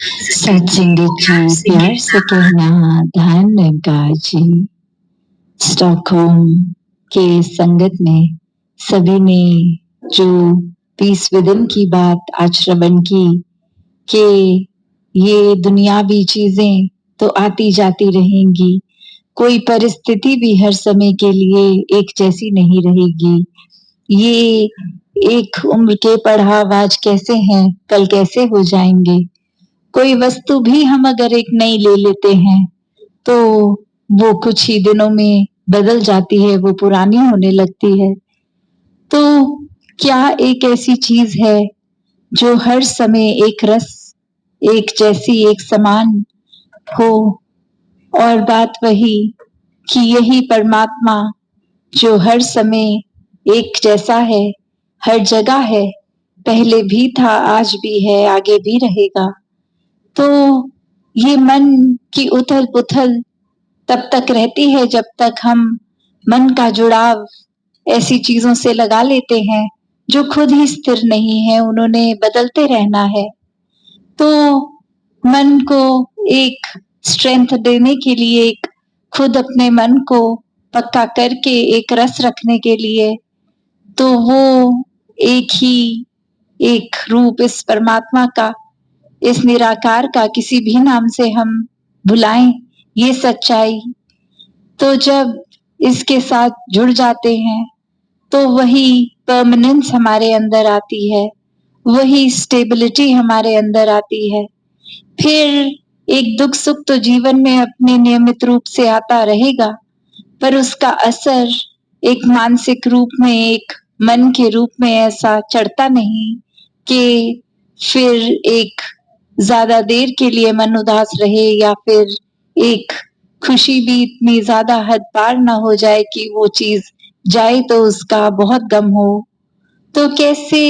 सत्संगी जी प्यार से कहना ध्यान निरंकार जी। स्टॉकहोम के संगत में सभी ने जो पीस विदिन की बात आज श्रवण की कि ये दुनियावी चीजें तो आती जाती रहेंगी, कोई परिस्थिति भी हर समय के लिए एक जैसी नहीं रहेगी। ये एक उम्र के पड़ाव आज कैसे हैं, कल कैसे हो जाएंगे। कोई वस्तु भी हम अगर एक नई ले लेते हैं तो वो कुछ ही दिनों में बदल जाती है, वो पुरानी होने लगती है। तो क्या एक ऐसी चीज है जो हर समय एक रस, एक जैसी, एक समान हो? और बात वही कि यही परमात्मा जो हर समय एक जैसा है, हर जगह है, पहले भी था, आज भी है, आगे भी रहेगा। तो ये मन की उथल पुथल तब तक रहती है जब तक हम मन का जुड़ाव ऐसी चीजों से लगा लेते हैं जो खुद ही स्थिर नहीं है, उन्होंने बदलते रहना है। तो मन को एक स्ट्रेंथ देने के लिए, एक खुद अपने मन को पक्का करके एक रस रखने के लिए, तो वो एक ही एक रूप इस परमात्मा का, इस निराकार का, किसी भी नाम से हम बुलाएं ये सच्चाई, तो जब इसके साथ जुड़ जाते हैं तो वही परमानेंस हमारे अंदर आती है, वही स्टेबिलिटी हमारे अंदर आती है। फिर एक दुख सुख तो जीवन में अपने नियमित रूप से आता रहेगा, पर उसका असर एक मानसिक रूप में, एक मन के रूप में ऐसा चढ़ता नहीं कि फिर एक ज्यादा देर के लिए मन उदास रहे, या फिर एक खुशी भी इतनी ज्यादा हद पार ना हो जाए कि वो चीज जाए तो उसका बहुत गम हो। तो कैसे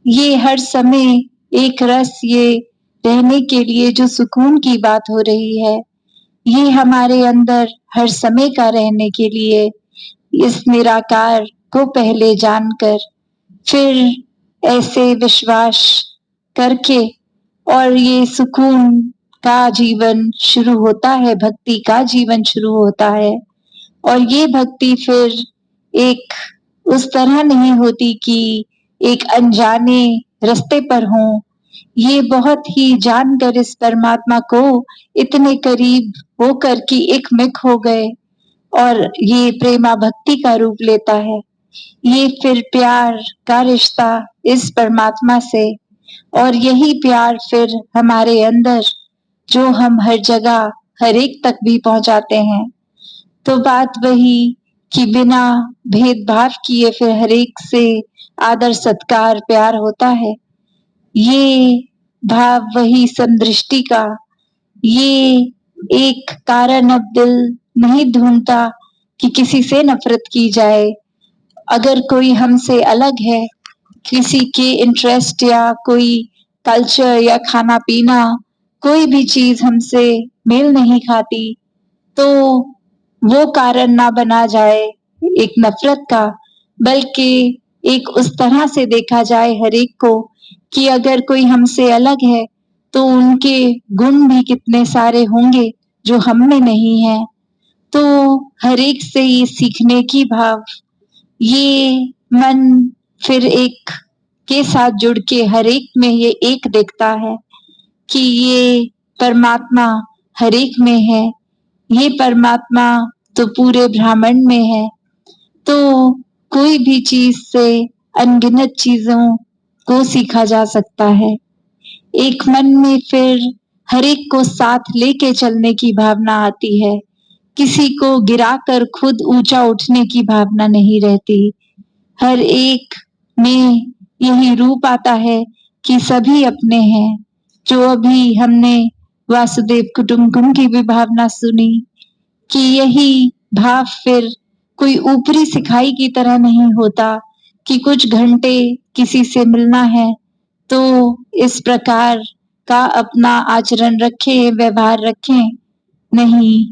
ये हर समय एक रस, ये रहने के लिए जो सुकून की बात हो रही है, ये हमारे अंदर हर समय का रहने के लिए इस निराकार को पहले जानकर फिर ऐसे विश्वास करके और ये सुकून का जीवन शुरू होता है, भक्ति का जीवन शुरू होता है। और ये भक्ति फिर एक उस तरह नहीं होती कि एक अनजाने रास्ते पर हो, ये बहुत ही जानकर इस परमात्मा को इतने करीब होकर कि एक मिक हो गए, और ये प्रेमा भक्ति का रूप लेता है। ये फिर प्यार का रिश्ता इस परमात्मा से, और यही प्यार फिर हमारे अंदर जो हम हर जगह हर एक तक भी पहुंचाते हैं। तो बात वही कि बिना भेदभाव किए फिर हर एक से आदर सत्कार प्यार होता है। ये भाव वही समदृष्टि का, ये एक कारण अब दिल नहीं ढूंढता कि किसी से नफरत की जाए। अगर कोई हमसे अलग है, किसी के इंटरेस्ट या कोई कल्चर या खाना पीना, कोई भी चीज हमसे मेल नहीं खाती, तो वो कारण ना बना जाए एक नफरत का, बल्कि एक उस तरह से देखा जाए हर एक को कि अगर कोई हमसे अलग है तो उनके गुण भी कितने सारे होंगे जो हम में नहीं है। तो हर एक से ये सीखने की भाव, ये मन फिर एक के साथ जुड़ के हर एक में ये एक देखता है कि ये परमात्मा हर एक में है, ये परमात्मा तो पूरे ब्रह्मांड में है। तो कोई भी चीज से अनगिनत चीजों को सीखा जा सकता है। एक मन में फिर हर एक को साथ लेके चलने की भावना आती है, किसी को गिराकर खुद ऊंचा उठने की भावना नहीं रहती। हर एक में यही रूप आता है कि सभी अपने हैं। जो अभी हमने वासुदेव कुटुंबकम की भी भावना सुनी कि यही भाव फिर कोई ऊपरी सिखाई की तरह नहीं होता कि कुछ घंटे किसी से मिलना है तो इस प्रकार का अपना आचरण रखें, व्यवहार रखें। नहीं,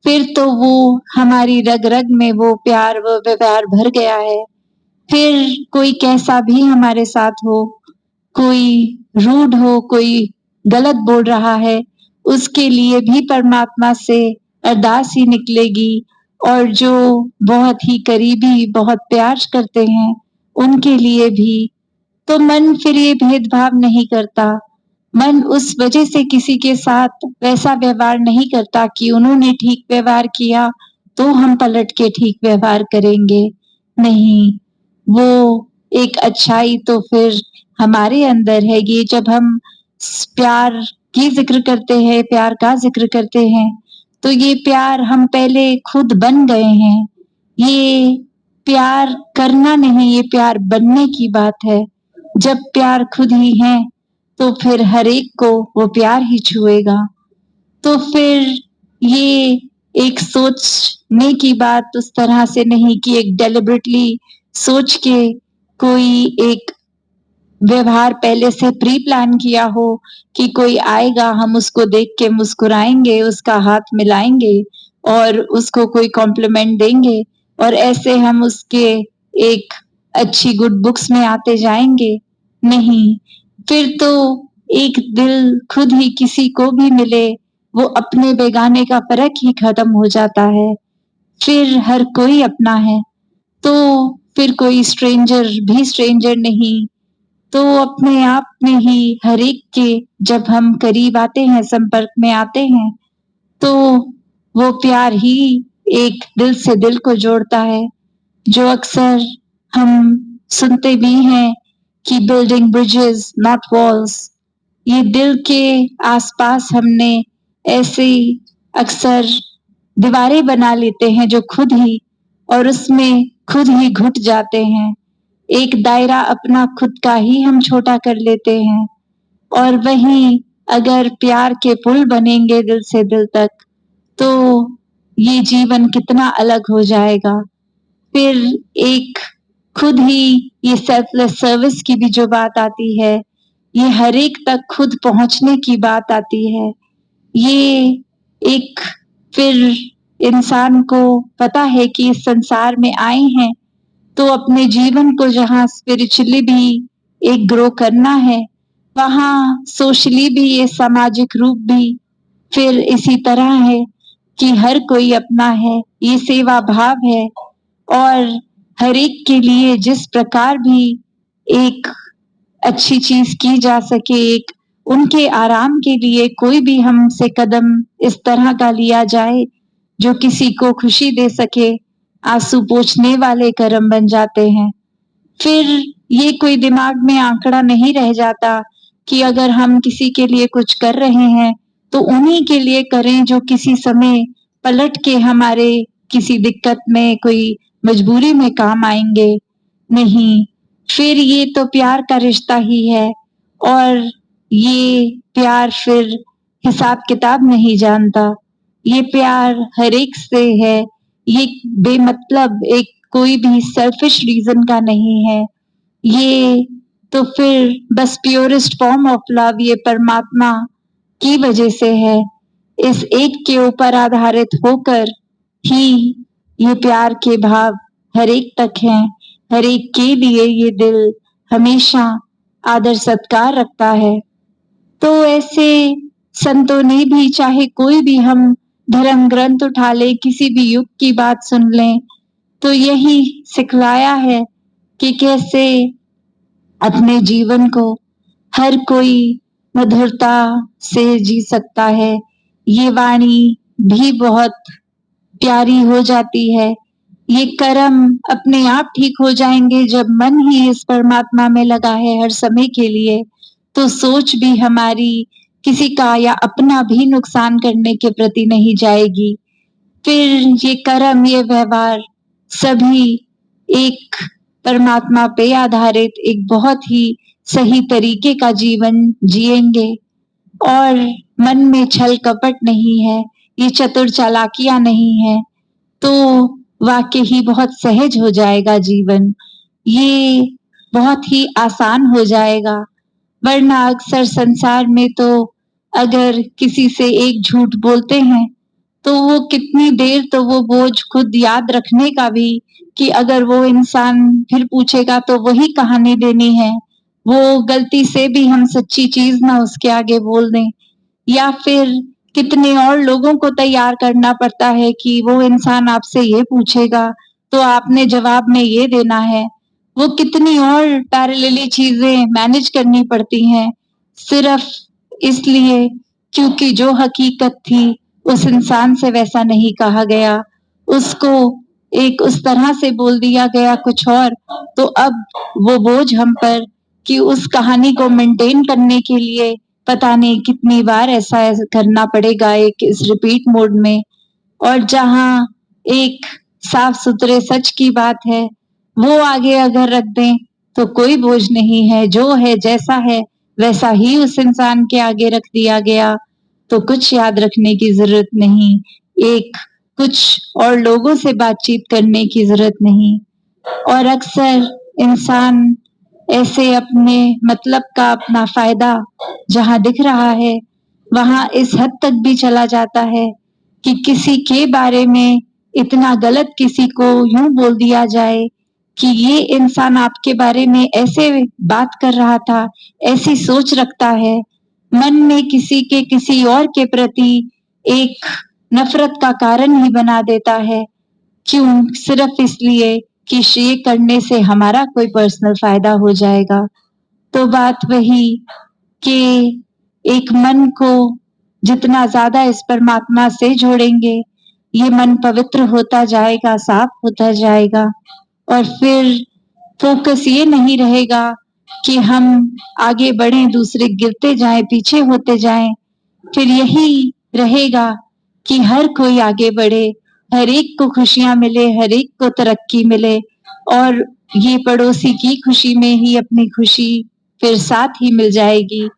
फिर तो वो हमारी रग रग में वो प्यार, वो व्यवहार भर गया है। फिर कोई कैसा भी हमारे साथ हो, कोई रूड हो, कोई गलत बोल रहा है, उसके लिए भी परमात्मा से अरदास ही निकलेगी। और जो बहुत ही करीबी, बहुत प्यार करते हैं, उनके लिए भी। तो मन फिर ये भेदभाव नहीं करता। मन उस वजह से किसी के साथ वैसा व्यवहार नहीं करता कि उन्होंने ठीक व्यवहार किया तो हम पलट के ठीक व्यवहार करेंगे। नहीं, वो एक अच्छाई तो फिर हमारे अंदर है। ये जब हम प्यार की जिक्र करते हैं, प्यार का जिक्र करते हैं, तो ये प्यार हम पहले खुद बन गए हैं। ये प्यार करना नहीं, ये प्यार बनने की बात है। जब प्यार खुद ही है तो फिर हर एक को वो प्यार ही छुएगा। तो फिर ये एक सोचने की बात उस तरह से नहीं कि एक डेलिबरेटली सोच के कोई एक व्यवहार पहले से प्री प्लान किया हो कि कोई आएगा, हम उसको देख के मुस्कुराएंगे, उसका हाथ मिलाएंगे और उसको कोई कॉम्प्लीमेंट देंगे और ऐसे हम उसके एक अच्छी गुड बुक्स में आते जाएंगे। नहीं, फिर तो एक दिल खुद ही किसी को भी मिले, वो अपने बेगाने का फर्क ही खत्म हो जाता है। फिर हर कोई अपना है, तो फिर कोई स्ट्रेंजर भी स्ट्रेंजर नहीं। तो अपने आप में ही हर एक के जब हम करीब आते हैं, संपर्क में आते हैं, तो वो प्यार ही एक दिल से दिल को जोड़ता है। जो अक्सर हम सुनते भी हैं कि बिल्डिंग ब्रिजेस नॉट वॉल्स। ये दिल के आसपास हमने ऐसे अक्सर दीवारें बना लेते हैं जो खुद ही, और उसमें खुद ही घुट जाते हैं। एक दायरा अपना खुद का ही हम छोटा कर लेते हैं। और वहीं अगर प्यार के पुल बनेंगे दिल से दिल तक, तो ये जीवन कितना अलग हो जाएगा। फिर एक खुद ही ये सेल्फलेस सर्विस की भी जो बात आती है, ये हर एक तक खुद पहुंचने की बात आती है। ये एक फिर इंसान को पता है कि इस संसार में आए हैं तो अपने जीवन को जहाँ स्पिरिचुअली भी एक ग्रो करना है, वहाँ सोशली भी, ये सामाजिक रूप भी फिर इसी तरह है कि हर कोई अपना है। ये सेवा भाव है और हर एक के लिए जिस प्रकार भी एक अच्छी चीज की जा सके, एक उनके आराम के लिए कोई भी हमसे कदम इस तरह का लिया जाए जो किसी को खुशी दे सके, आंसू पोंछने वाले कर्म बन जाते हैं। फिर ये कोई दिमाग में आंकड़ा नहीं रह जाता कि अगर हम किसी के लिए कुछ कर रहे हैं तो उन्हीं के लिए करें जो किसी समय पलट के हमारे किसी दिक्कत में, कोई मजबूरी में काम आएंगे। नहीं, फिर ये तो प्यार का रिश्ता ही है और ये प्यार फिर हिसाब किताब नहीं जानता। ये प्यार हर एक से है। ये बेमतलब एक कोई भी सेल्फिश रीजन का नहीं है। ये तो फिर बस प्योरेस्ट फॉर्म ऑफ लव, ये परमात्मा की वजह से है। इस एक के ऊपर आधारित होकर ही ये प्यार के भाव हर एक तक हैं। हर एक के लिए ये दिल हमेशा आदर सत्कार रखता है। तो ऐसे संतों ने भी, चाहे कोई भी हम धर्म ग्रंथ उठा ले, किसी भी युग की बात सुन लें, तो यही सिखलाया है कि कैसे अपने जीवन को हर कोई मधुरता से जी सकता है। ये वाणी भी बहुत प्यारी हो जाती है। ये कर्म अपने आप ठीक हो जाएंगे जब मन ही इस परमात्मा में लगा है हर समय के लिए, तो सोच भी हमारी किसी का या अपना भी नुकसान करने के प्रति नहीं जाएगी। फिर ये कर्म, ये व्यवहार सभी एक परमात्मा पे आधारित एक बहुत ही सही तरीके का जीवन जिएंगे और मन में छल कपट नहीं है, ये चतुर चालाकियां नहीं है, तो वाकई ही बहुत सहज हो जाएगा जीवन। ये बहुत ही आसान हो जाएगा। वरना अक्सर संसार में तो अगर किसी से एक झूठ बोलते हैं तो वो कितनी देर तो वो बोझ खुद याद रखने का भी, कि अगर वो इंसान फिर पूछेगा तो वही कहानी देनी है, वो गलती से भी हम सच्ची चीज ना उसके आगे बोल दें, या फिर कितने और लोगों को तैयार करना पड़ता है कि वो इंसान आपसे ये पूछेगा तो आपने जवाब में ये देना है। वो कितनी और पैरेलली चीजें मैनेज करनी पड़ती हैं, सिर्फ इसलिए क्योंकि जो हकीकत थी उस इंसान से वैसा नहीं कहा गया, उसको एक उस तरह से बोल दिया गया कुछ और। तो अब वो बोझ हम पर कि उस कहानी को मेंटेन करने के लिए पता नहीं कितनी बार ऐसा करना पड़ेगा एक इस रिपीट मोड में। और जहाँ एक साफ-सुथरे सच की बात है, वो आगे अगर रख दें, तो कोई बोझ नहीं है, जो है, जैसा है, वैसा ही उस इंसान के आगे रख दिया गया, तो कुछ याद रखने की ज़रूरत नहीं, एक कुछ और लोगों से बातचीत करने की ज़रूरत नहीं। और अक्सर इंसान ऐसे अपने मतलब का अपना फ़ायदा जहाँ दिख रहा है, वहाँ इस हद तक भी चला जाता है कि किसी के बारे में इतना गलत किसी को यूँ बोल दिया जाए कि ये इंसान आपके बारे में ऐसे बात कर रहा था, ऐसी सोच रखता है, मन में किसी के किसी और के प्रति एक नफ़रत का कारण ही बना देता है। क्यों? सिर्फ इसलिए कि ये करने से हमारा कोई पर्सनल फ़ायदा हो जाएगा। तो बात वही कि एक मन को जितना ज़्यादा इस परमात्मा से जोड़ेंगे, ये मन पवित्र होता जाएगा, साफ होता जाएगा और फिर फ़ोकस ये नहीं रहेगा कि हम आगे बढ़ें, दूसरे गिरते जाएँ, पीछे होते जाएँ। फिर यही रहेगा कि हर कोई आगे बढ़े, हर एक को खुशियाँ मिले, हर एक को तरक्की मिले और ये पड़ोसी की खुशी में ही अपनी खुशी फिर साथ ही मिल जाएगी।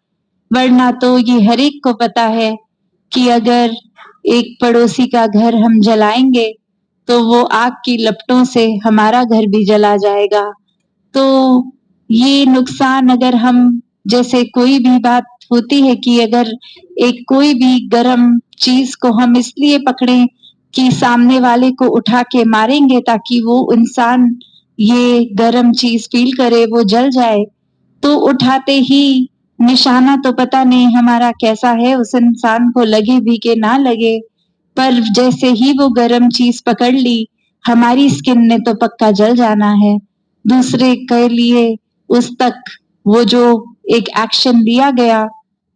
वरना तो ये हर एक को पता है कि अगर एक पड़ोसी का घर हम जलाएँगे, तो वो आग की लपटों से हमारा घर भी जला जाएगा। तो ये नुकसान अगर हम जैसे कोई भी बात होती है कि अगर एक कोई भी गरम चीज़ को हम इसलिए पकड़ें कि सामने वाले को उठा के मारेंगे ताकि वो इंसान ये गरम चीज़ फ़ील करे, वो जल जाए, तो उठाते ही निशाना तो पता नहीं हमारा कैसा है, उस इंसान को लगे भी कि ना लगे, पर जैसे ही वो गरम चीज़ पकड़ ली, हमारी स्किन ने तो पक्का जल जाना है। दूसरे के लिए उस तक वो जो एक एक्शन लिया गया,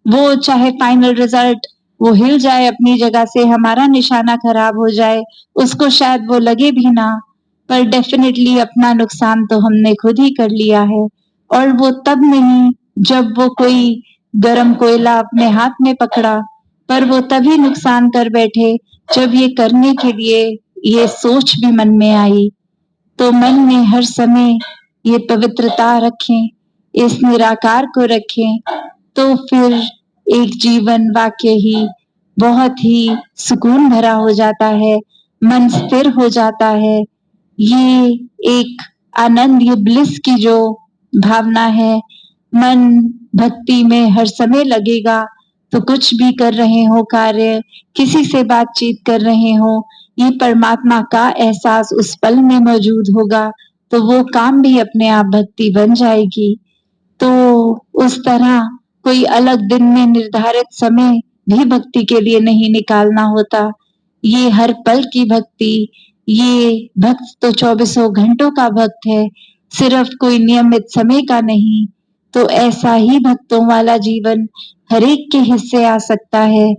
वो चाहे फाइनल रिज़ल्ट वो हिल जाए अपनी जगह से, हमारा निशाना खराब हो जाए, उसको शायद वो लगे भी ना, पर डेफ़िनिटली अपना नुकसान तो हमने खुद ही कर लिया है। और वो तब नहीं जब वो कोई गरम कोयला अपने हाथ में पकड़ा, पर वो तभी नुकसान कर बैठे जब ये करने के लिए ये सोच भी मन में आई। तो मन में हर समय ये पवित्रता रखें, इस निराकार को रखें, तो फिर एक जीवन वाक़ई ही बहुत ही सुकून भरा हो जाता है, मन स्थिर हो जाता है। ये एक आनंद, ये ब्लिस की जो भावना है, मन भक्ति में हर समय लगेगा, तो कुछ भी कर रहे हों कार्य, किसी से बातचीत कर रहे हों, ये परमात्मा का एहसास उस पल में मौजूद होगा, तो वो काम भी अपने आप भक्ति बन जाएगी। तो उस तरह कोई अलग दिन में निर्धारित समय भी भक्ति के लिए नहीं निकालना होता। ये हर पल की भक्ति, ये भक्त तो चौबीसों घंटों का भक्त है, सिर्फ कोई नियमित समय का नहीं। तो ऐसा ही भक्तों वाला जीवन हर एक के हिस्से आ सकता है।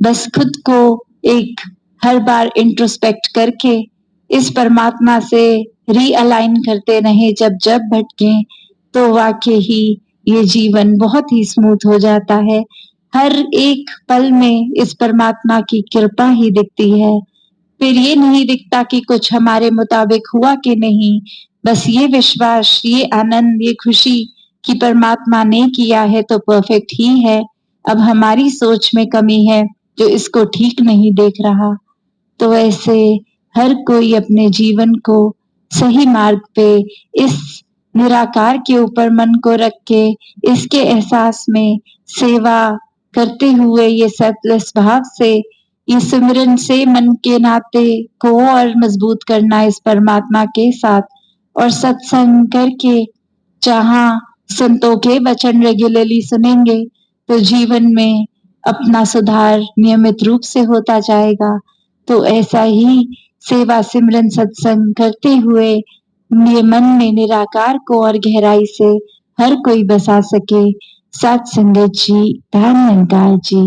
बस खुद को एक हर बार इंट्रोस्पेक्ट करके इस परमात्मा से रीअलाइन करते रहें जब-जब भटकें, तो वाक़ई ही ये जीवन बहुत ही स्मूथ हो जाता है। हर एक पल में इस परमात्मा की कृपा ही दिखती है। फिर ये नहीं दिखता कि कुछ हमारे मुताबिक हुआ कि नहीं, बस ये विश्वास, ये आनंद, ये खुशी कि परमात्मा ने किया है तो परफेक्ट ही है। अब हमारी सोच में कमी है जो इसको ठीक नहीं देख रहा। तो ऐसे हर कोई अपने जीवन को सही मार्ग पे इस निराकार के ऊपर मन को रख के इसके एहसास में सेवा करते हुए ये सेल्फलेस भाव से ये सिमरन से मन के नाते को और मजबूत करना इस परमात्मा के साथ और सत्संग करके जहाँ संतों के वचन रेगुलरली सुनेंगे तो जीवन में अपना सुधार नियमित रूप से होता जाएगा। तो ऐसा ही सेवा सिमरन सत्संग करते हुए ये मन में निराकार को और गहराई से हर कोई बसा सके। सत संगत जी, धन निरंकार जी।